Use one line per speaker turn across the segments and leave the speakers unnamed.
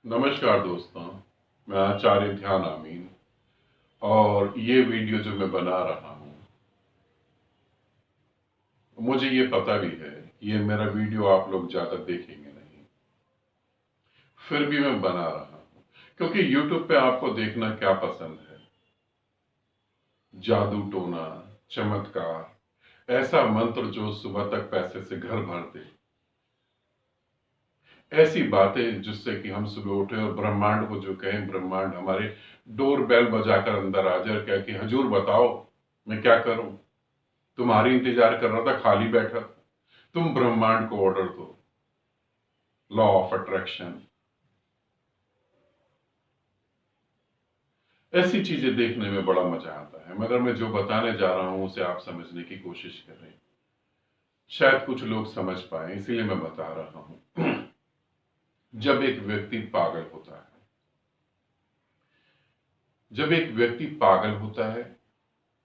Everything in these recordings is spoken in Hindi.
नमस्कार दोस्तों, मैं आचार्य ध्यान आमीन और ये वीडियो जो मैं बना रहा हूँ, मुझे ये पता भी है, ये मेरा वीडियो आप लोग ज़्यादा देखेंगे नहीं, फिर भी मैं बना रहा हूँ क्योंकि YouTube पे आपको देखना क्या पसंद है। जादू टोना, चमत्कार, ऐसा मंत्र जो सुबह तक पैसे से घर भर दे, ऐसी बातें जिससे कि हम सुबह उठे और ब्रह्मांड को जो कहें, ब्रह्मांड हमारे डोर बेल बजाकर अंदर आ जाए, क्या कि हजूर बताओ मैं क्या करूं, तुम्हारी इंतजार कर रहा था, खाली बैठा था। तुम ब्रह्मांड को ऑर्डर दो। लॉ ऑफ अट्रैक्शन, ऐसी चीजें देखने में बड़ा मजा आता है, मगर मैं जो बताने जा रहा हूं उसे आप समझने की कोशिश करें। शायद कुछ लोग समझ पाए, इसीलिए मैं बता रहा हूं। जब एक व्यक्ति पागल होता है, जब एक व्यक्ति पागल होता है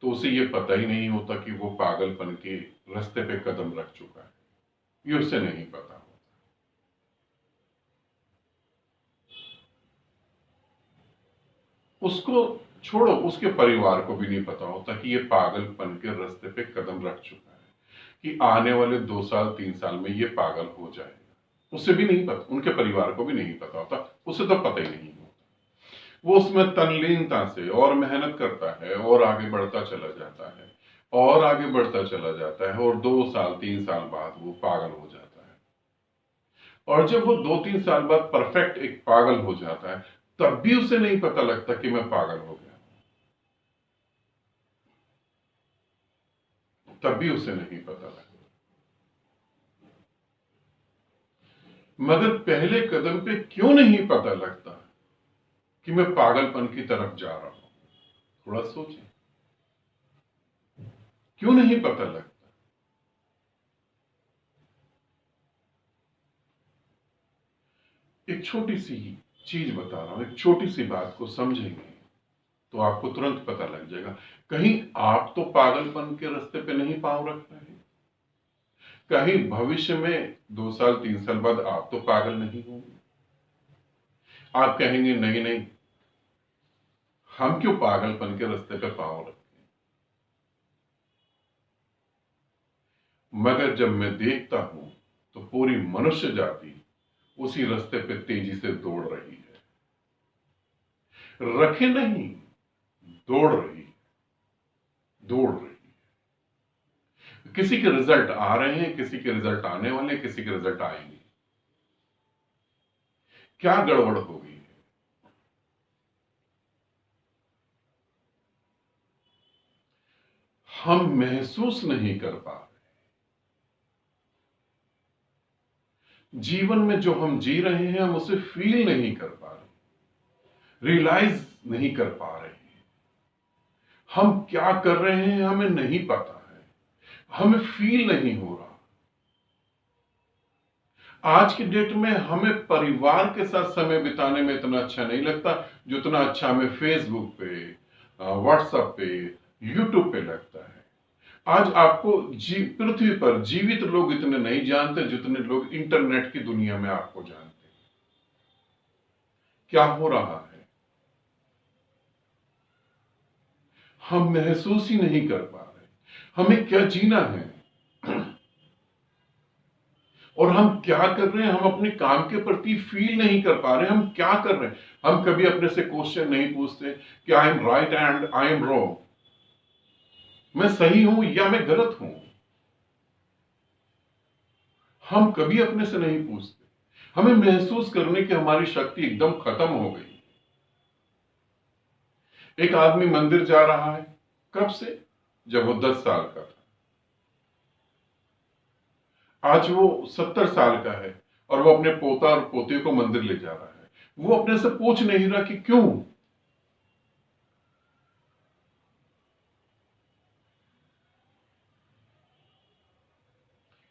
तो उसे यह पता ही नहीं होता कि वो पागलपन के रास्ते पे कदम रख चुका है। ये उसे नहीं पता होता। उसको छोड़ो, उसके परिवार को भी नहीं पता होता कि ये पागलपन के रास्ते पे कदम रख चुका है, कि आने वाले 2 साल 3 साल में ये पागल हो जाएगा। उसे भी नहीं पता, उनके परिवार को भी नहीं पता होता, उसे तो पता ही नहीं होता। वो उसमें तल्लीनता से और मेहनत करता है और आगे बढ़ता चला जाता है और आगे बढ़ता चला जाता है, और 2 साल 3 साल बाद वो पागल हो जाता है। और जब वो 2 3 साल बाद परफेक्ट एक पागल हो जाता है, तब भी उसे नहीं पता लगता कि मैं पागल हो गया। तब भी उसे नहीं पता लगता। मगर पहले कदम पे क्यों नहीं पता लगता कि मैं पागलपन की तरफ जा रहा हूं? थोड़ा सोचें, क्यों नहीं पता लगता? एक छोटी सी चीज बता रहा हूं, एक छोटी सी बात को समझेंगे तो आपको तुरंत पता लग जाएगा। कहीं आप तो पागलपन के रास्ते पे नहीं पांव रख रहे हैं? कहीं भविष्य में 2 साल 3 साल बाद आप तो पागल नहीं होंगे? आप कहेंगे नहीं नहीं, हम क्यों पागलपन के रास्ते पे पांव रखें? मगर जब मैं देखता हूं तो पूरी मनुष्य जाति उसी रास्ते पे तेजी से दौड़ रही है। रखे नहीं, दौड़ रही है, दौड़ रही है। किसी के रिजल्ट आ रहे हैं, किसी के रिजल्ट आने वाले, किसी के रिजल्ट आएंगे। क्या गड़बड़ हो गई है? हम महसूस नहीं कर पा रहे। जीवन में जो हम जी रहे हैं, हम उसे फील नहीं कर पा रहे, रियलाइज नहीं कर पा रहे। हम क्या कर रहे हैं हमें नहीं पता है, हमें फील नहीं हो रहा। आज की डेट में हमें परिवार के साथ समय बिताने में इतना अच्छा नहीं लगता जितना अच्छा हमें फेसबुक पे, व्हाट्सएप पे, यूट्यूब पे लगता है। आज आपको पृथ्वी पर जीवित लोग इतने नहीं जानते जितने लोग इंटरनेट की दुनिया में आपको जानते हैं। क्या हो रहा है? हम महसूस ही नहीं कर पा रहे हमें क्या जीना है और हम क्या कर रहे हैं। हम अपने काम के प्रति फील नहीं कर पा रहे हम क्या कर रहे हैं। हम कभी अपने से क्वेश्चन नहीं पूछते कि I am right and I am wrong, मैं सही हूं या मैं गलत हूं। हम कभी अपने से नहीं पूछते। हमें महसूस करने की हमारी शक्ति एकदम खत्म हो गई। एक आदमी मंदिर जा रहा है, कब से? जब वो 10 साल का था। आज वो 70 साल का है और वो अपने पोता और पोती को मंदिर ले जा रहा है। वो अपने से पूछ नहीं रहा कि क्यों।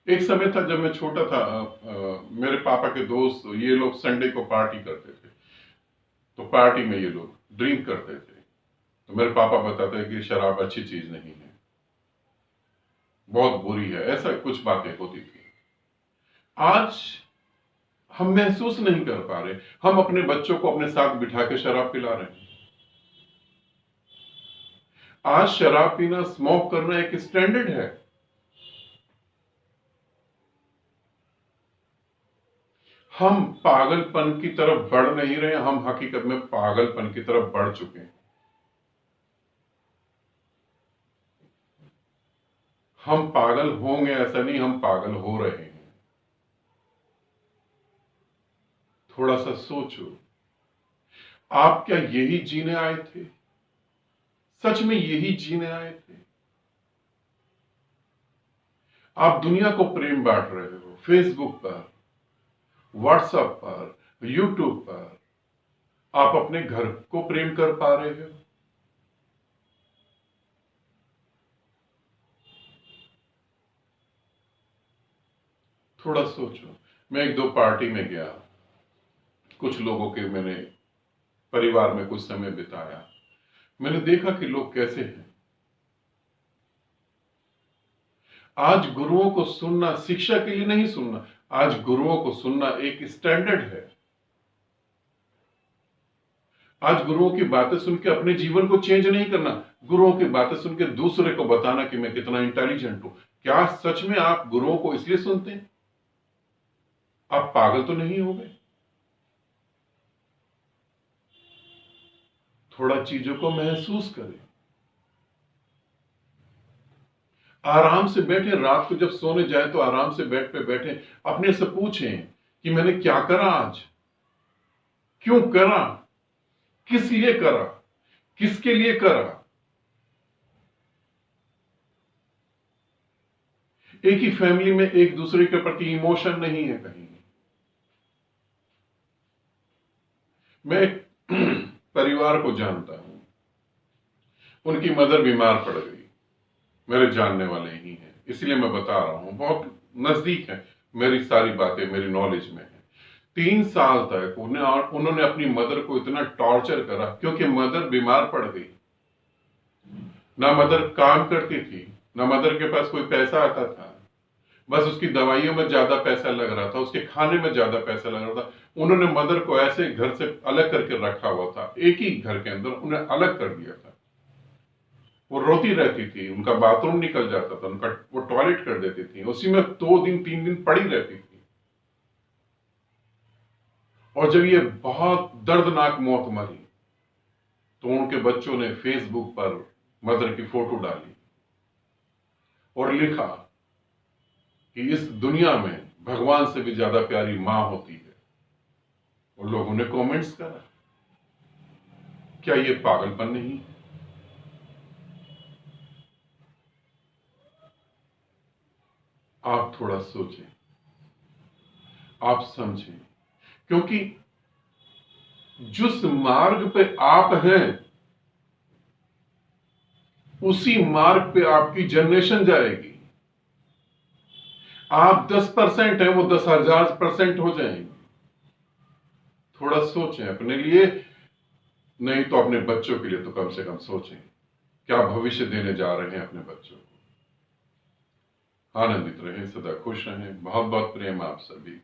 एक समय था जब मैं छोटा था, मेरे पापा के दोस्त ये लोग संडे को पार्टी करते थे, तो पार्टी में ये लोग ड्रिंक करते थे। तो मेरे पापा बताते हैं कि शराब अच्छी चीज नहीं है, बहुत बुरी है, ऐसा कुछ बातें होती थी। आज हम महसूस नहीं कर पा रहे। हम अपने बच्चों को अपने साथ बिठा के शराब पिला रहे हैं। आज शराब पीना, स्मोक करना एक स्टैंडर्ड है। हम पागलपन की तरफ बढ़ नहीं रहे, हम हकीकत में पागलपन की तरफ बढ़ चुके हैं। हम पागल होंगे ऐसा नहीं, हम पागल हो रहे हैं। थोड़ा सा सोचो, आप क्या यही जीने आए थे? सच में यही जीने आए थे? आप दुनिया को प्रेम बांट रहे हो, फेसबुक पर, व्हाट्सएप पर, यूट्यूब पर। आप अपने घर को प्रेम कर पा रहे हो? थोड़ा सोचो। मैं एक दो पार्टी में गया, कुछ लोगों के मैंने परिवार में कुछ समय बिताया। मैंने देखा कि लोग कैसे हैं। आज गुरुओं को सुनना शिक्षा के लिए नहीं सुनना, आज गुरुओं को सुनना एक स्टैंडर्ड है। आज गुरुओं की बातें सुन के अपने जीवन को चेंज नहीं करना, गुरुओं की बातें सुन के दूसरे को बताना कि मैं कितना इंटेलिजेंट हूं। क्या सच में आप गुरुओं को इसलिए सुनते हैं? आप पागल तो नहीं हो गए? थोड़ा चीजों को महसूस करें। आराम से बैठे, रात को जब सोने जाए तो आराम से बेड पे बैठे, अपने से पूछें कि मैंने क्या करा आज, क्यों करा, किस लिए करा, किसके लिए करा। एक ही फैमिली में एक दूसरे के प्रति इमोशन नहीं है कहीं। मैं एक परिवार को जानता हूं, उनकी मदर बीमार पड़ गई, मेरे जानने वाले ही हैं, इसलिए मैं बता रहा हूं, बहुत नजदीक है, मेरी सारी बातें मेरी नॉलेज में है। 3 साल तक उन्होंने अपनी मदर को इतना टॉर्चर करा क्योंकि मदर बीमार पड़ गई। ना मदर काम करती थी, ना मदर के पास कोई पैसा आता था, बस उसकी दवाइयों में ज्यादा पैसा लग रहा था, उसके खाने में ज्यादा पैसा लग रहा था। उन्होंने मदर को ऐसे घर से अलग करके रखा हुआ था, एक ही घर के अंदर उन्हें अलग कर दिया था। वो रोती रहती थी, उनका बाथरूम निकल जाता था, उनका वो टॉयलेट कर देती थी, उसी में 2 दिन 3 दिन पड़ी रहती थी। और जब ये बहुत दर्दनाक मौत मरी तो उनके बच्चों ने फेसबुक पर मदर की फोटो डाली और लिखा कि इस दुनिया में भगवान से भी ज्यादा प्यारी मां होती है। और लोगों ने कमेंट्स करा। क्या ये पागलपन नहीं है? आप थोड़ा सोचें, आप समझें, क्योंकि जिस मार्ग पे आप हैं उसी मार्ग पे आपकी जनरेशन जाएगी। आप 10% है, वो 10,000% हो जाएंगे। थोड़ा सोचें अपने लिए, नहीं तो अपने बच्चों के लिए तो कम से कम सोचें, क्या भविष्य देने जा रहे हैं अपने बच्चों को। आनंदित रहें, सदा खुश रहें। बहुत बहुत प्रेम आप सभी।